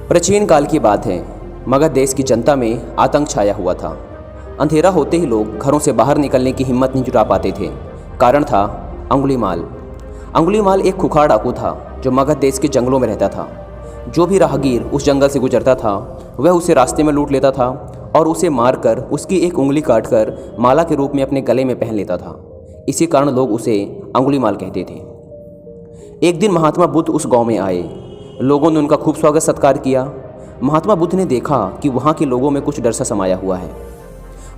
प्राचीन काल की बात है। मगध देश की जनता में आतंक छाया हुआ था। अंधेरा होते ही लोग घरों से बाहर निकलने की हिम्मत नहीं जुटा पाते थे। कारण था अंगुलीमाल। अंगुलीमाल एक खुखार डाकू था जो मगध देश के जंगलों में रहता था। जो भी राहगीर उस जंगल से गुजरता था वह उसे रास्ते में लूट लेता था और उसे मारकर उसकी एक उंगली काटकर माला के रूप में अपने गले में पहन लेता था। इसी कारण लोग उसे अंगुलीमाल कहते थे। एक दिन महात्मा बुद्ध उस गांव में आए। लोगों ने उनका खूब स्वागत सत्कार किया। महात्मा बुद्ध ने देखा कि वहाँ के लोगों में कुछ डर सा समाया हुआ है।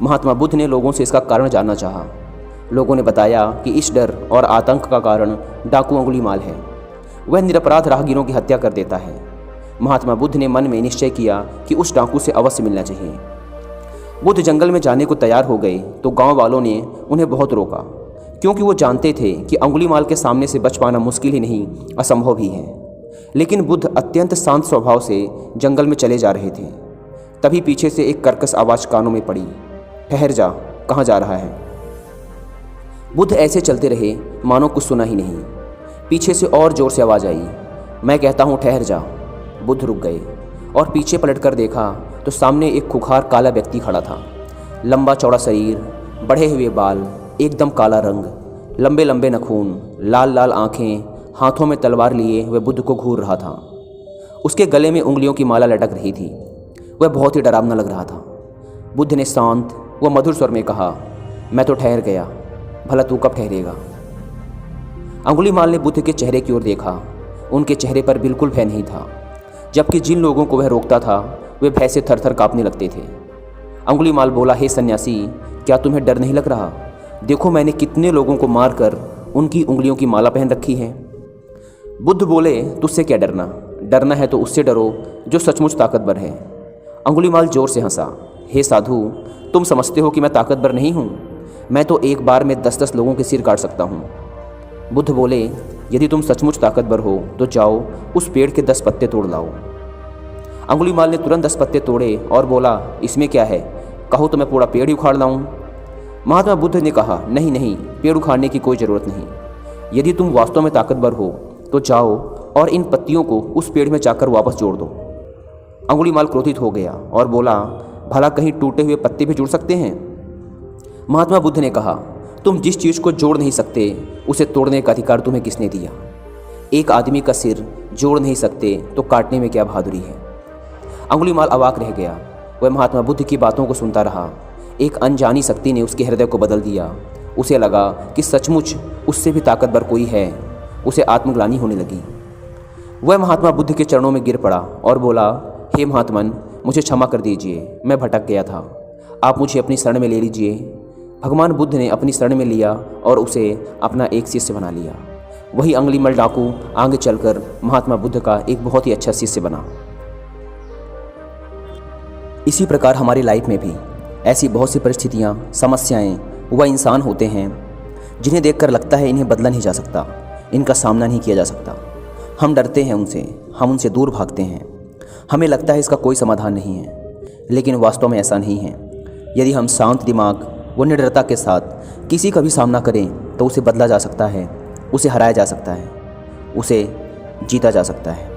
महात्मा बुद्ध ने लोगों से इसका कारण जानना चाहा। लोगों ने बताया कि इस डर और आतंक का कारण डाकू अंगुलीमाल है। वह निरपराध राहगीरों की हत्या कर देता है। महात्मा बुद्ध ने मन में निश्चय किया कि उस डाकू से अवश्य मिलना चाहिए। बुद्ध जंगल में जाने को तैयार हो गए तो गांव वालों ने उन्हें बहुत रोका, क्योंकि वो जानते थे कि अंगुलीमाल के सामने से बच पाना मुश्किल ही नहीं असंभव ही है। लेकिन बुद्ध अत्यंत शांत स्वभाव से जंगल में चले जा रहे थे। तभी पीछे से एक कर्कश आवाज़ कानों में पड़ी, ठहर जा, कहाँ जा रहा है। बुद्ध ऐसे चलते रहे मानो कुछ सुना ही नहीं। पीछे से और जोर से आवाज़ आई, मैं कहता हूँ ठहर जा। बुद्ध रुक गए और पीछे पलटकर देखा तो सामने एक खुखार काला व्यक्ति खड़ा था। लंबा चौड़ा शरीर, बढ़े हुए बाल, एकदम काला रंग, लंबे लंबे नाखून, लाल लाल आँखें, हाथों में तलवार लिए वह बुद्ध को घूर रहा था। उसके गले में उंगलियों की माला लटक रही थी। वह बहुत ही डरावना लग रहा था। बुद्ध ने शांत व मधुर स्वर में कहा, मैं तो ठहर गया, भला तू कब ठहरेगा। अंगुलीमाल ने बुद्ध के चेहरे की ओर देखा। उनके चेहरे पर बिल्कुल भय नहीं था, जबकि जिन लोगों को वह रोकता था वे भय से थर थर काँपने लगते थे। अंगुलीमाल बोला, हे सन्यासी, क्या तुम्हें डर नहीं लग रहा? देखो मैंने कितने लोगों को मारकर उनकी उंगलियों की माला पहन रखी है। बुद्ध बोले, तुझसे क्या डरना? डरना है तो उससे डरो जो सचमुच ताकतवर है। अंगुलीमाल जोर से हंसा, हे साधु, तुम समझते हो कि मैं ताकतवर नहीं हूँ? मैं तो एक बार में 10-10 लोगों के सिर काट सकता हूँ। बुद्ध बोले, यदि तुम सचमुच ताकतवर हो तो जाओ उस पेड़ के 10 पत्ते तोड़ लाओ। अंगुलीमाल ने तुरंत 10 पत्ते तोड़े और बोला, इसमें क्या है, कहो तो मैं पूरा पेड़ ही उखाड़ लाऊं। महात्मा बुद्ध ने कहा, नहीं नहीं, पेड़ उखाड़ने की कोई ज़रूरत नहीं। यदि तुम वास्तव में ताकतवर हो तो जाओ और इन पत्तियों को उस पेड़ में जाकर वापस जोड़ दो। अंगुलीमाल क्रोधित हो गया और बोला, भला कहीं टूटे हुए पत्ते भी जुड़ सकते हैं? महात्मा बुद्ध ने कहा, तुम जिस चीज़ को जोड़ नहीं सकते उसे तोड़ने का अधिकार तुम्हें किसने दिया? एक आदमी का सिर जोड़ नहीं सकते तो काटने में क्या बहादुरी है। अंगुलीमाल अवाक रह गया। वह महात्मा बुद्ध की बातों को सुनता रहा। एक अनजानी शक्ति ने उसके हृदय को बदल दिया। उसे लगा कि सचमुच उससे भी ताकतवर कोई है। उसे आत्मग्लानि होने लगी। वह महात्मा बुद्ध के चरणों में गिर पड़ा और बोला, हे महात्मन, मुझे क्षमा कर दीजिए, मैं भटक गया था, आप मुझे अपनी शरण में ले लीजिए। भगवान बुद्ध ने अपनी शरण में लिया और उसे अपना एक शिष्य बना लिया। वही अंगुलीमाल डाकू आगे चलकर महात्मा बुद्ध का एक बहुत ही अच्छा शिष्य बना। इसी प्रकार हमारी लाइफ में भी ऐसी बहुत सी परिस्थितियाँ, समस्याएँ व इंसान होते हैं जिन्हें देखकर लगता है इन्हें बदला नहीं जा सकता, इनका सामना नहीं किया जा सकता। हम डरते हैं उनसे, हम उनसे दूर भागते हैं। हमें लगता है इसका कोई समाधान नहीं है, लेकिन वास्तव में ऐसा नहीं है। यदि हम शांत दिमाग व निडरता के साथ किसी का भी सामना करें तो उसे बदला जा सकता है, उसे हराया जा सकता है, उसे जीता जा सकता है।